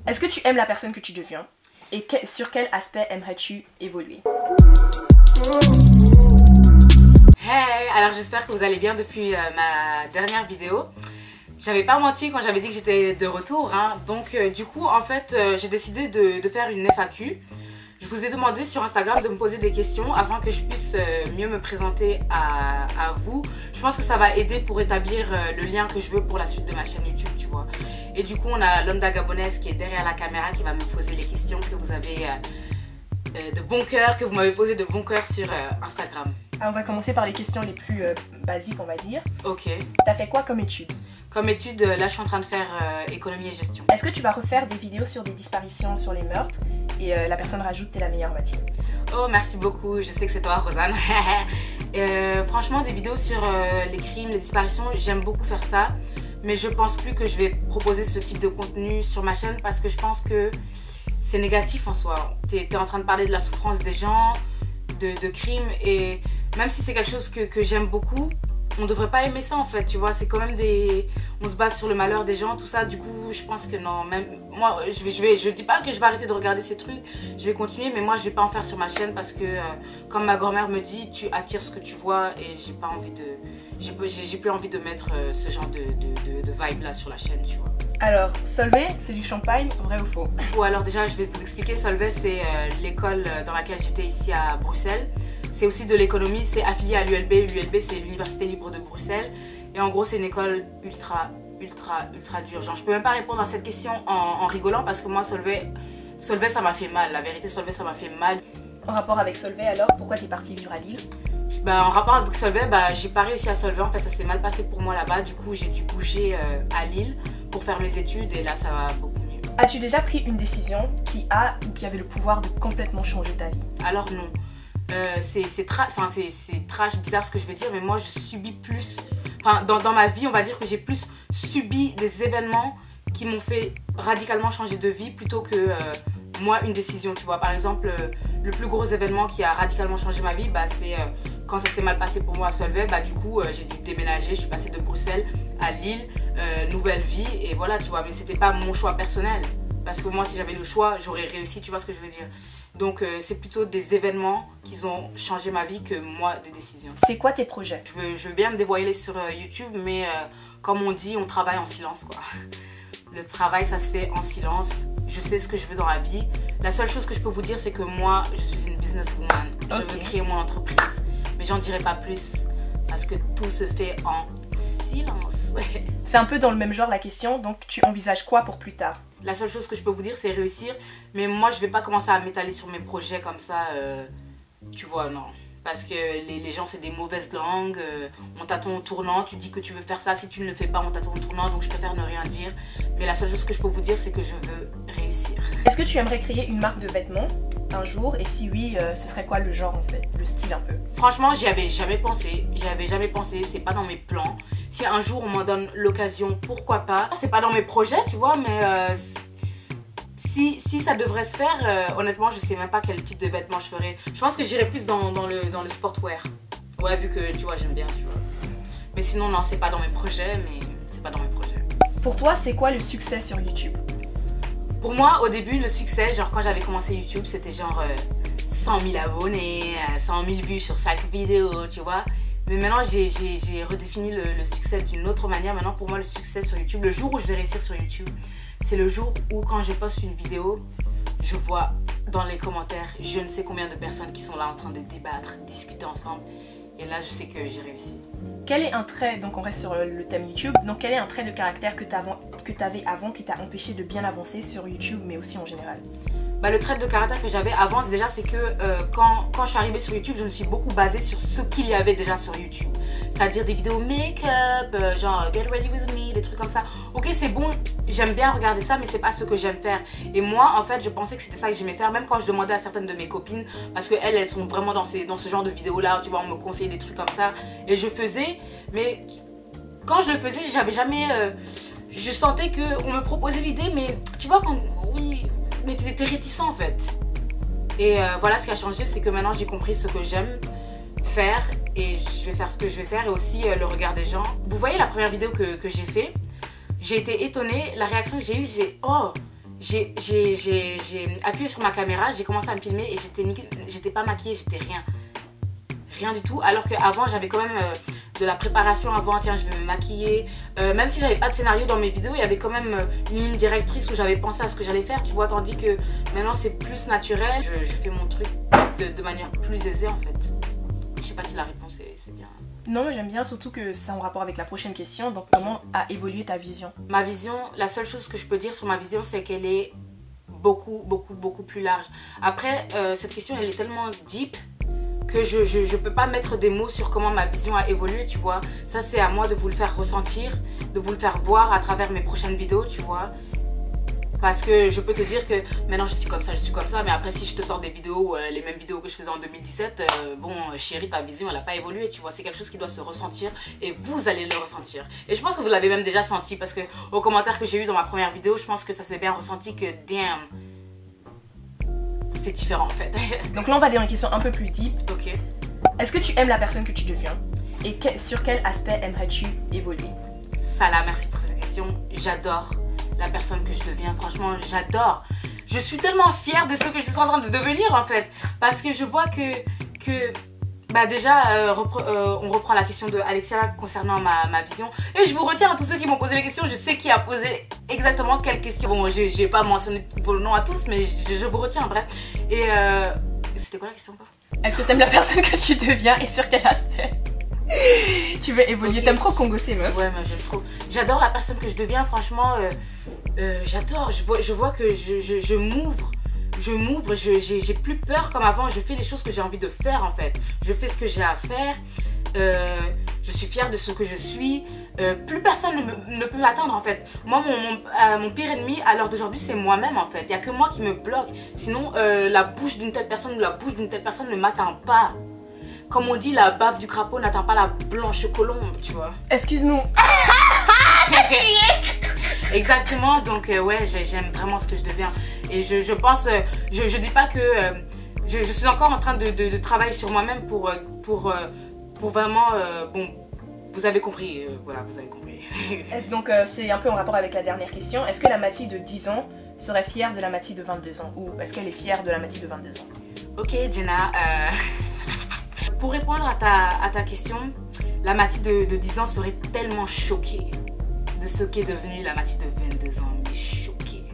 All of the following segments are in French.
Est-ce que tu aimes la personne que tu deviens? Et sur quel aspect aimerais-tu évoluer? Hey, alors j'espère que vous allez bien depuis ma dernière vidéo. J'avais pas menti quand j'avais dit que j'étais de retour, hein. Donc du coup en fait j'ai décidé de faire une FAQ. Je vous ai demandé sur Instagram de me poser des questions afin que je puisse mieux me présenter à vous. Je pense que ça va aider pour établir le lien que je veux pour la suite de ma chaîne YouTube, tu vois. Et du coup on a Londa Gabonaise qui est derrière la caméra qui va me poser les questions que vous avez de bon cœur, que vous m'avez posé de bon cœur sur Instagram. Alors, on va commencer par les questions les plus basiques, on va dire. Ok. T'as fait quoi comme étude? Comme étude, là je suis en train de faire économie et gestion. Est-ce que tu vas refaire des vidéos sur des disparitions, sur les meurtres? Et la personne rajoute t'es la meilleure, Mathilde. Oh merci beaucoup, je sais que c'est toi Rosanne. Franchement des vidéos sur les crimes, les disparitions, j'aime beaucoup faire ça. Mais je pense plus que je vais proposer ce type de contenu sur ma chaîne parce que je pense que c'est négatif en soi. T'es en train de parler de la souffrance des gens, de crimes, et même si c'est quelque chose que j'aime beaucoup, on devrait pas aimer ça en fait, tu vois. C'est quand même on se base sur le malheur des gens, tout ça. Du coup je pense que non, même moi je dis pas que je vais arrêter de regarder ces trucs, je vais continuer, mais moi je vais pas en faire sur ma chaîne parce que comme ma grand-mère me dit, tu attires ce que tu vois, et j'ai pas envie de j'ai plus envie de mettre ce genre de vibe là sur la chaîne, tu vois. Alors, Solvay, c'est du champagne, vrai ou faux? Ou alors déjà je vais vous expliquer. Solvay c'est l'école dans laquelle j'étais ici à Bruxelles. C'est aussi de l'économie, c'est affilié à l'ULB. L'ULB c'est l'Université Libre de Bruxelles. Et en gros c'est une école ultra dure. Genre je peux même pas répondre à cette question en rigolant parce que moi Solvay ça m'a fait mal. La vérité, Solvay ça m'a fait mal. En rapport avec Solvay alors, pourquoi t'es partie vivre à Lille? En rapport avec Solvay, j'ai pas réussi à Solvay. En fait ça s'est mal passé pour moi là-bas. Du coup j'ai dû bouger à Lille pour faire mes études et là ça va beaucoup mieux. As-tu déjà pris une décision qui avait le pouvoir de complètement changer ta vie? Alors non. C'est trash, bizarre ce que je vais dire, mais moi je subis plus. Enfin, dans ma vie, on va dire que j'ai plus subi des événements qui m'ont fait radicalement changer de vie plutôt que moi une décision, tu vois. Par exemple, le plus gros événement qui a radicalement changé ma vie, c'est quand ça s'est mal passé pour moi à Solvay. Du coup, j'ai dû déménager, je suis passée de Bruxelles à Lille, nouvelle vie, et voilà, tu vois. Mais c'était pas mon choix personnel. Parce que moi, si j'avais le choix, j'aurais réussi, tu vois ce que je veux dire. Donc, c'est plutôt des événements qui ont changé ma vie que moi, des décisions. C'est quoi tes projets? Je veux bien me dévoiler sur YouTube, mais comme on dit, on travaille en silence, quoi. Le travail, ça se fait en silence. Je sais ce que je veux dans la vie. La seule chose que je peux vous dire, c'est que moi, je suis une businesswoman. Je veux créer mon entreprise. Mais j'en dirai pas plus parce que tout se fait en silence. C'est un peu dans le même genre la question, donc tu envisages quoi pour plus tard? La seule chose que je peux vous dire, c'est réussir. Mais moi, je vais pas commencer à m'étaler sur mes projets comme ça. Tu vois, non. Parce que les gens, c'est des mauvaises langues. On t'attend au tournant, tu dis que tu veux faire ça. Si tu ne le fais pas, on t'attend au tournant. Donc, je préfère ne rien dire. Mais la seule chose que je peux vous dire, c'est que je veux réussir. Est-ce que tu aimerais créer une marque de vêtements un jour? Et si oui, ce serait quoi le genre en fait? Le style un peu? Franchement, j'y avais jamais pensé. C'est pas dans mes plans. Si un jour on m'en donne l'occasion, pourquoi pas. C'est pas dans mes projets, tu vois, mais si ça devrait se faire, honnêtement, je sais même pas quel type de vêtements je ferais. Je pense que j'irais plus dans le sportwear. Ouais, vu que tu vois, j'aime bien, tu vois. Mais sinon, non, c'est pas dans mes projets, Pour toi, c'est quoi le succès sur YouTube? Pour moi, au début, le succès, genre quand j'avais commencé YouTube, c'était genre 100 000 abonnés, 100 000 vues sur chaque vidéo, tu vois. Mais maintenant, j'ai redéfini le succès d'une autre manière. Maintenant, pour moi, le succès sur YouTube, le jour où je vais réussir sur YouTube, c'est le jour où quand je poste une vidéo, je vois dans les commentaires je ne sais combien de personnes qui sont là en train de débattre, discuter ensemble. Et là, je sais que j'ai réussi. Quel est un trait, donc on reste sur le thème YouTube, donc quel est un trait de caractère que t'avais avant qui t'a empêché de bien avancer sur YouTube, mais aussi en général? Le trait de caractère que j'avais avant, c'est que quand je suis arrivée sur YouTube, je me suis beaucoup basée sur ce qu'il y avait déjà sur YouTube. C'est-à-dire des vidéos make-up, genre Get Ready With Me, des trucs comme ça. Ok, c'est bon, j'aime bien regarder ça, mais c'est pas ce que j'aime faire. Et moi, en fait, je pensais que c'était ça que j'aimais faire, même quand je demandais à certaines de mes copines, parce qu'elles, elles sont vraiment dans ce genre de vidéos-là, tu vois, on me conseillait des trucs comme ça. Et je faisais, mais quand je le faisais, j'avais jamais... je sentais qu'on me proposait l'idée, mais tu vois, oui... Mais t'étais réticent en fait. Et voilà, ce qui a changé, c'est que maintenant j'ai compris ce que j'aime faire et je vais faire ce que je vais faire, et aussi le regard des gens. Vous voyez la première vidéo que j'ai fait, j'ai été étonnée, la réaction que j'ai eue, c'est oh, j'ai appuyé sur ma caméra, j'ai commencé à me filmer et j'étais pas maquillée, j'étais rien du tout. Alors qu'avant j'avais quand même de la préparation avant, tiens je vais me maquiller, même si j'avais pas de scénario dans mes vidéos, il y avait quand même une ligne directrice où j'avais pensé à ce que j'allais faire, tu vois, tandis que maintenant c'est plus naturel, je fais mon truc de manière plus aisée en fait. Je sais pas si la réponse c'est bien. Non, moi j'aime bien, surtout que c'est en rapport avec la prochaine question, donc comment a évolué ta vision? Ma vision, la seule chose que je peux dire sur ma vision, c'est qu'elle est beaucoup plus large. Après, cette question elle est tellement deep que je peux pas mettre des mots sur comment ma vision a évolué, tu vois. Ça c'est à moi de vous le faire ressentir, de vous le faire voir à travers mes prochaines vidéos, tu vois. Parce que je peux te dire que maintenant je suis comme ça, mais après si je te sors des vidéos, les mêmes vidéos que je faisais en 2017, bon chérie, ta vision elle a pas évolué, tu vois, c'est quelque chose qui doit se ressentir et vous allez le ressentir. Et je pense que vous l'avez même déjà senti parce que aux commentaires que j'ai eu dans ma première vidéo, je pense que ça s'est bien ressenti que damn, c'est différent en fait. Donc là on va dire une question un peu plus deep. Ok. Est-ce que tu aimes la personne que tu deviens? Et sur quel aspect aimerais-tu évoluer? Salah, merci pour cette question, j'adore la personne que je deviens, franchement j'adore. Je suis tellement fière de ce que je suis en train de devenir en fait, parce que je vois que bah déjà on reprend la question de Alexia concernant ma vision, et je vous retiens à tous ceux qui m'ont posé les questions, je sais qui a posé exactement quelle question. Bon, je vais pas mentionner vos noms à tous, mais je vous retiens, bref. Et c'était quoi la question encore? Est-ce que t'aimes la personne que tu deviens et sur quel aspect tu veux évoluer? Okay. T'aimes trop congosser, meuf? Ouais, moi j'aime trop. J'adore la personne que je deviens, franchement. J'adore. Je vois que je m'ouvre. J'ai plus peur comme avant. Je fais les choses que j'ai envie de faire en fait. Je fais ce que j'ai à faire. Je suis fière de ce que je suis. Plus personne ne peut m'atteindre en fait. Moi, mon pire ennemi à l'heure d'aujourd'hui, c'est moi-même en fait. Il n'y a que moi qui me bloque. Sinon, la bouche d'une telle personne ou la bouche d'une telle personne ne m'atteint pas. Comme on dit, la bave du crapaud n'atteint pas la blanche colombe, tu vois. Excuse-nous. Exactement, donc ouais, j'aime vraiment ce que je deviens. Et je pense, je dis pas que je suis encore en train de travailler sur moi-même pour vraiment, bon, vous avez compris, voilà, vous avez compris. Donc c'est un peu en rapport avec la dernière question. Est-ce que la Mathie de 10 ans serait fière de la Mathie de 22 ans? Ou est-ce qu'elle est fière de la Mathie de 22 ans? Ok, Jenna, pour répondre à ta question, la Mathie de 10 ans serait tellement choquée de ce qu'est devenue la Mathie de 22 ans, mais choquée.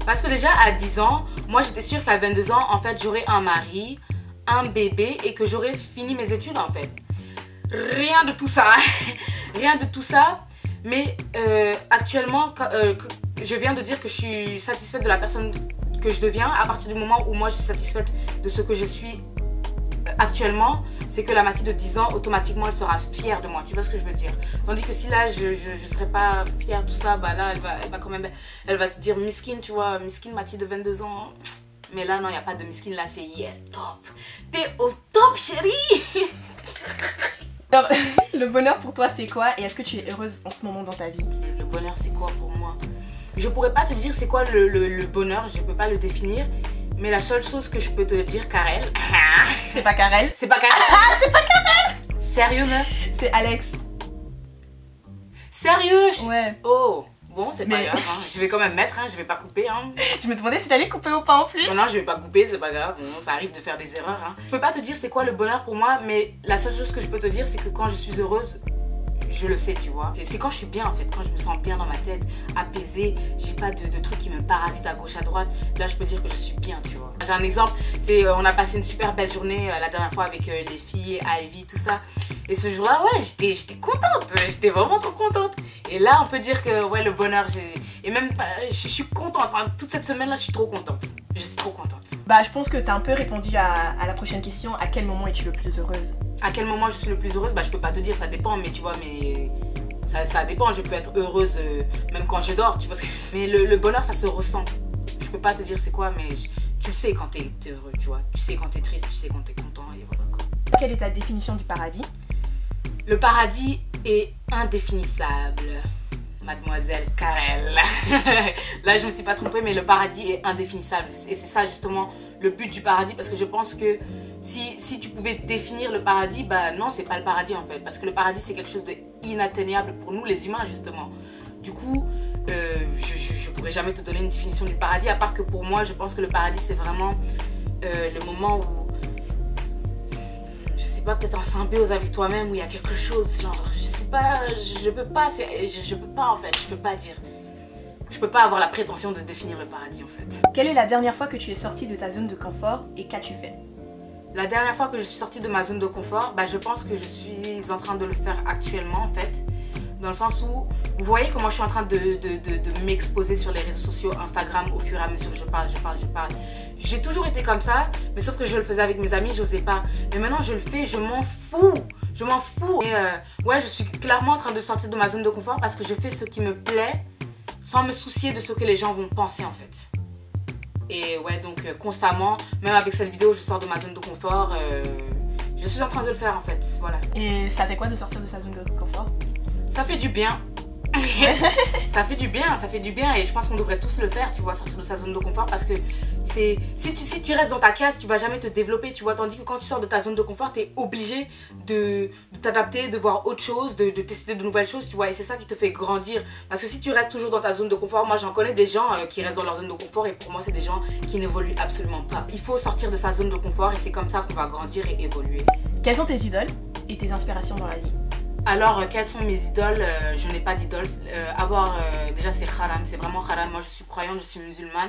Parce que déjà à 10 ans, moi j'étais sûre qu'à 22 ans, en fait, j'aurais un mari, un bébé et que j'aurais fini mes études en fait. Rien de tout ça, rien de tout ça, mais actuellement, je viens de dire que je suis satisfaite de la personne que je deviens. À partir du moment où moi je suis satisfaite de ce que je suis actuellement, c'est que la Mathie de 10 ans, automatiquement, elle sera fière de moi. Tu vois ce que je veux dire? Tandis que si là, je serais pas fière de tout ça, bah là, elle va quand même, elle va se dire miskin, tu vois, miskin Mathie de 22 ans. Mais là, non, il n'y a pas de miskin, là, c'est yeah, top. T'es au top, chérie. Alors, le bonheur pour toi, c'est quoi? Et est-ce que tu es heureuse en ce moment dans ta vie? Le bonheur, c'est quoi pour moi? Je pourrais pas te dire c'est quoi le bonheur, je peux pas le définir. Mais la seule chose que je peux te dire, Karel... C'est pas Karel. C'est pas Karel. Ah, c'est pas Karel. Sérieux, meuf? C'est Alex. Sérieux? Ouais. Oh, bon, c'est pas grave, hein. Je vais quand même mettre, hein. Je vais pas couper, hein. Je me demandais si t'allais couper ou pas en plus. Non, je vais pas couper, c'est pas grave. Bon, ça arrive de faire des erreurs, hein. Je peux pas te dire c'est quoi le bonheur pour moi, mais la seule chose que je peux te dire, c'est que quand je suis heureuse, je le sais, tu vois. C'est quand je suis bien en fait, quand je me sens bien dans ma tête, apaisée, j'ai pas de trucs qui me parasitent à gauche à droite. Là, je peux dire que je suis bien, tu vois. J'ai un exemple, c'est on a passé une super belle journée la dernière fois avec les filles, Ivy, tout ça. Et ce jour-là, ouais, j'étais contente, j'étais vraiment trop contente. Et là, on peut dire que ouais, le bonheur, et même je suis contente. Enfin, toute cette semaine-là, je suis trop contente. Je suis trop contente. Bah, je pense que t'as un peu répondu à la prochaine question. À quel moment es-tu le plus heureuse? À quel moment je suis le plus heureuse? Bah, je peux pas te dire, ça dépend, mais tu vois, mais ça dépend. Je peux être heureuse même quand je dors, tu vois. Mais le bonheur, ça se ressent. Je peux pas te dire c'est quoi, mais tu le sais quand t'es heureux, tu vois. Tu sais quand t'es triste, tu sais quand t'es content, et voilà quoi. Quelle est ta définition du paradis? Le paradis est indéfinissable, mademoiselle Karel. Là, je me suis pas trompée, mais le paradis est indéfinissable. Et c'est ça justement le but du paradis, parce que je pense que si tu pouvais définir le paradis, bah non, c'est pas le paradis en fait. Parce que le paradis, c'est quelque chose d'inatteignable pour nous les humains justement. Du coup, je pourrais jamais te donner une définition du paradis, à part que pour moi, je pense que le paradis, c'est vraiment le moment où, je sais pas, peut-être en symbiose avec toi-même, où il y a quelque chose, genre, je sais pas, je peux pas, je peux pas en fait, je peux pas dire. Je peux pas avoir la prétention de définir le paradis en fait. Quelle est la dernière fois que tu es sortie de ta zone de confort et qu'as-tu fait? La dernière fois que je suis sortie de ma zone de confort, bah, je pense que je suis en train de le faire actuellement en fait. Dans le sens où, vous voyez comment je suis en train de m'exposer sur les réseaux sociaux, Instagram, au fur et à mesure, je parle. J'ai toujours été comme ça, mais sauf que je le faisais avec mes amis, j'osais pas. Mais maintenant je le fais, je m'en fous. Je m'en fous. Et ouais, je suis clairement en train de sortir de ma zone de confort parce que je fais ce qui me plaît sans me soucier de ce que les gens vont penser en fait. Et ouais, donc constamment, même avec cette vidéo, je sors de ma zone de confort. Je suis en train de le faire en fait, voilà. Et ça fait quoi de sortir de sa zone de confort? Ça fait du bien. ça fait du bien et je pense qu'on devrait tous le faire, tu vois, sortir de sa zone de confort parce que si tu restes dans ta case, tu vas jamais te développer, tu vois, tandis que quand tu sors de ta zone de confort, tu es obligé de t'adapter, de voir autre chose, de tester de nouvelles choses, tu vois, et c'est ça qui te fait grandir parce que si tu restes toujours dans ta zone de confort, moi j'en connais des gens qui restent dans leur zone de confort et pour moi c'est des gens qui n'évoluent absolument pas. Il faut sortir de sa zone de confort et c'est comme ça qu'on va grandir et évoluer. Quelles sont tes idoles et tes inspirations dans la vie? Alors, quelles sont mes idoles? Je n'ai pas d'idoles. Déjà, c'est haram, c'est vraiment haram. Moi, je suis croyante, je suis musulmane.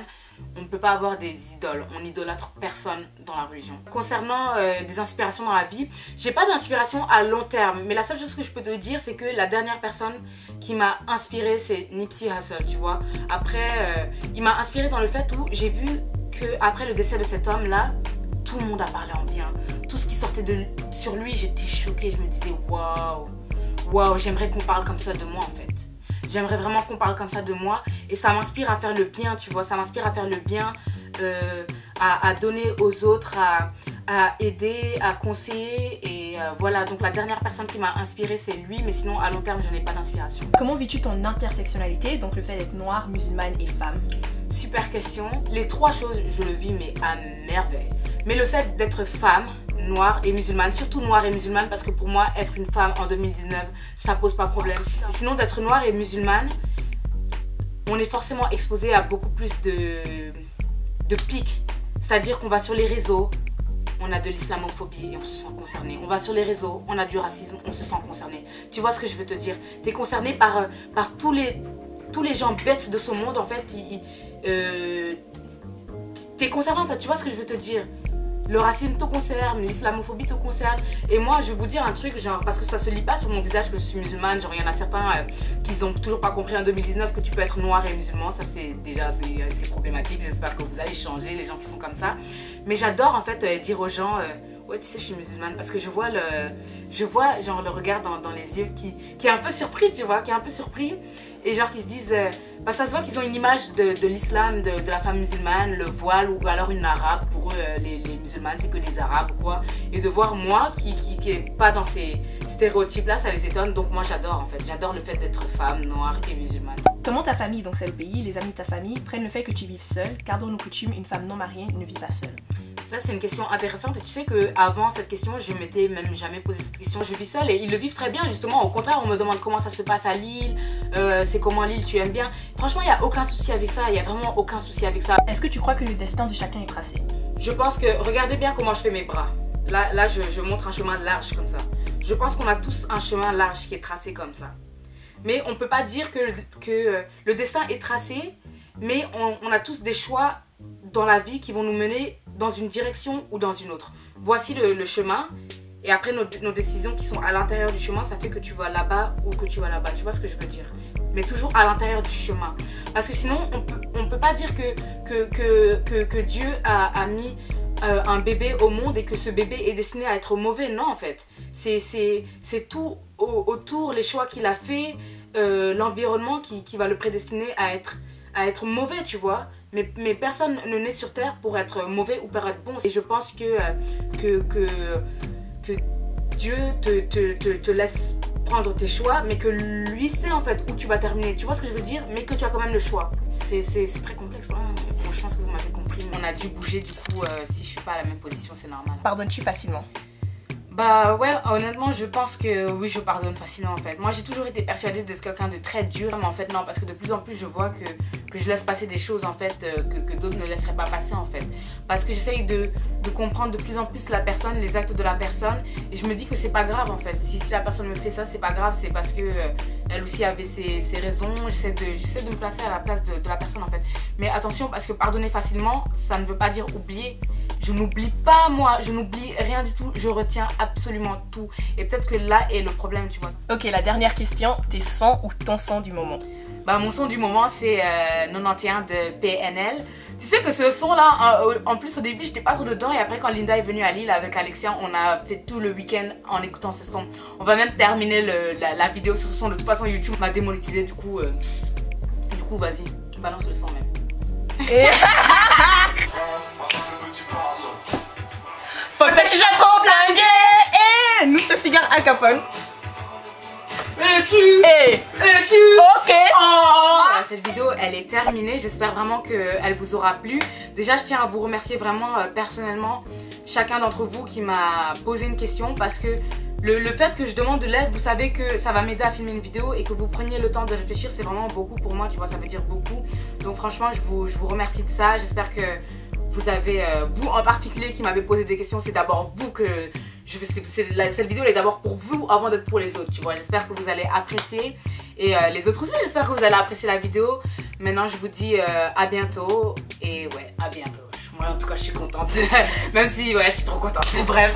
On ne peut pas avoir des idoles. On n'idolâtre personne dans la religion. Concernant des inspirations dans la vie, j'ai pas d'inspiration à long terme. Mais la seule chose que je peux te dire, c'est que la dernière personne qui m'a inspirée, c'est Nipsey Hussle, tu vois. Après, il m'a inspirée dans le fait où j'ai vu qu'après le décès de cet homme-là, tout le monde a parlé en bien. Tout ce qui sortait sur lui, j'étais choquée. Je me disais, waouh. Waouh, j'aimerais qu'on parle comme ça de moi en fait. J'aimerais vraiment qu'on parle comme ça de moi et ça m'inspire à faire le bien, tu vois. Ça m'inspire à faire le bien, à donner aux autres, à aider, à conseiller et voilà. Donc la dernière personne qui m'a inspirée c'est lui, mais sinon à long terme je n'ai pas d'inspiration. Comment vis-tu ton intersectionnalité, donc le fait d'être noire, musulmane et femme? Super question. Les trois choses je le vis mais à merveille. Mais le fait d'être femme, noire et musulmane, surtout noire et musulmane parce que pour moi être une femme en 2019 ça pose pas problème. Sinon d'être noire et musulmane, on est forcément exposé à beaucoup plus de pics. C'est-à-dire qu'on va sur les réseaux, on a de l'islamophobie et on se sent concerné. On va sur les réseaux, on a du racisme, on se sent concerné. Tu vois ce que je veux te dire? T'es concerné par tous les gens bêtes de ce monde en fait. T'es concerné en fait, tu vois ce que je veux te dire? Le racisme te concerne, l'islamophobie te concerne. Et moi, je vais vous dire un truc, genre, parce que ça se lit pas sur mon visage que je suis musulmane. Genre, il y en a certains qui ont toujours pas compris en 2019 que tu peux être noir et musulman. Ça, c'est déjà c'est problématique. J'espère que vous allez changer, les gens qui sont comme ça. Mais j'adore, en fait, dire aux gens... ouais, tu sais, je suis musulmane parce que je vois genre le regard dans les yeux qui est un peu surpris, tu vois, qui est un peu surpris et genre qui se disent, bah ça se voit qu'ils ont une image de l'islam, de la femme musulmane, le voile ou alors une arabe. Pour eux, les musulmanes, c'est que des arabes ou quoi. Et de voir moi qui est pas dans ces stéréotypes-là, ça les étonne. Donc moi, j'adore en fait. J'adore le fait d'être femme, noire et musulmane. Comment ta famille, donc c'est le pays, les amis de ta famille, prennent le fait que tu vives seule, car dans nos coutumes, une femme non mariée ne vit pas seule? Ça, c'est une question intéressante et tu sais qu'avant cette question, je m'étais même jamais posé cette question. Je vis seule et ils le vivent très bien justement. Au contraire, on me demande comment ça se passe à Lille, c'est comment Lille, tu aimes bien. Franchement, il n'y a aucun souci avec ça, il n'y a vraiment aucun souci avec ça. Est-ce que tu crois que le destin de chacun est tracé? Je pense que, regardez bien comment je fais mes bras. Là je montre un chemin large comme ça. Je pense qu'on a tous un chemin large qui est tracé comme ça. Mais on ne peut pas dire que le destin est tracé, mais on a tous des choix dans la vie qui vont nous mener dans une direction ou dans une autre. Voici le chemin et après nos décisions qui sont à l'intérieur du chemin, ça fait que tu vas là-bas ou que tu vas là-bas. Tu vois ce que je veux dire? Mais toujours à l'intérieur du chemin. Parce que sinon, on peut pas dire que Dieu a mis un bébé au monde et que ce bébé est destiné à être mauvais. Non, en fait. C'est tout autour, les choix qu'il a fait, l'environnement qui va le prédestiner à être mauvais, tu vois. Mais personne ne naît sur terre pour être mauvais ou pour être bon. Et je pense que Dieu te laisse prendre tes choix, mais que lui sait en fait où tu vas terminer. Tu vois ce que je veux dire? Mais que tu as quand même le choix. C'est très complexe. Hein. Bon, je pense que vous m'avez compris. On a dû bouger, du coup, si je suis pas à la même position, c'est normal. Pardonnes-tu facilement? Bah ouais, honnêtement, je pense que oui, je pardonne facilement en fait. Moi, j'ai toujours été persuadée d'être quelqu'un de très dur, mais en fait, non, parce que de plus en plus, je vois que je laisse passer des choses en fait que d'autres ne laisseraient pas passer en fait. Parce que j'essaye de comprendre de plus en plus la personne, les actes de la personne, et je me dis que c'est pas grave en fait. Si la personne me fait ça, c'est pas grave, c'est parce que elle aussi avait ses raisons. J'essaie de me placer à la place de la personne en fait. Mais attention, parce que pardonner facilement, ça ne veut pas dire oublier. Je n'oublie pas moi, je n'oublie rien du tout, je retiens absolument tout. Et peut-être que là est le problème, tu vois. Ok, la dernière question, tes sons ou ton son du moment? Bah mon son du moment c'est 91 de PNL. Tu sais que ce son là, en plus au début j'étais pas trop dedans, et après quand Linda est venue à Lille avec Alexia, on a fait tout le week-end en écoutant ce son. On va même terminer la vidéo sur ce son, de toute façon YouTube m'a démonétisé, du coup vas-y, balance le son même. Et... Faut que ta chicha trop flinguée. Et nous c'est cigare à Capone. Et ok. Voilà, cette vidéo elle est terminée, j'espère vraiment qu'elle vous aura plu. Déjà je tiens à vous remercier vraiment personnellement chacun d'entre vous qui m'a posé une question, parce que le fait que je demande de l'aide, vous savez que ça va m'aider à filmer une vidéo, et que vous preniez le temps de réfléchir, c'est vraiment beaucoup pour moi, tu vois, ça veut dire beaucoup. Donc franchement je vous remercie de ça. J'espère que vous avez, vous en particulier qui m'avez posé des questions, c'est d'abord vous que cette vidéo elle est d'abord pour vous avant d'être pour les autres, tu vois. J'espère que vous allez apprécier, et les autres aussi, j'espère que vous allez apprécier la vidéo. Maintenant je vous dis à bientôt, et ouais, à bientôt. Moi en tout cas je suis contente, même si ouais je suis trop contente, bref.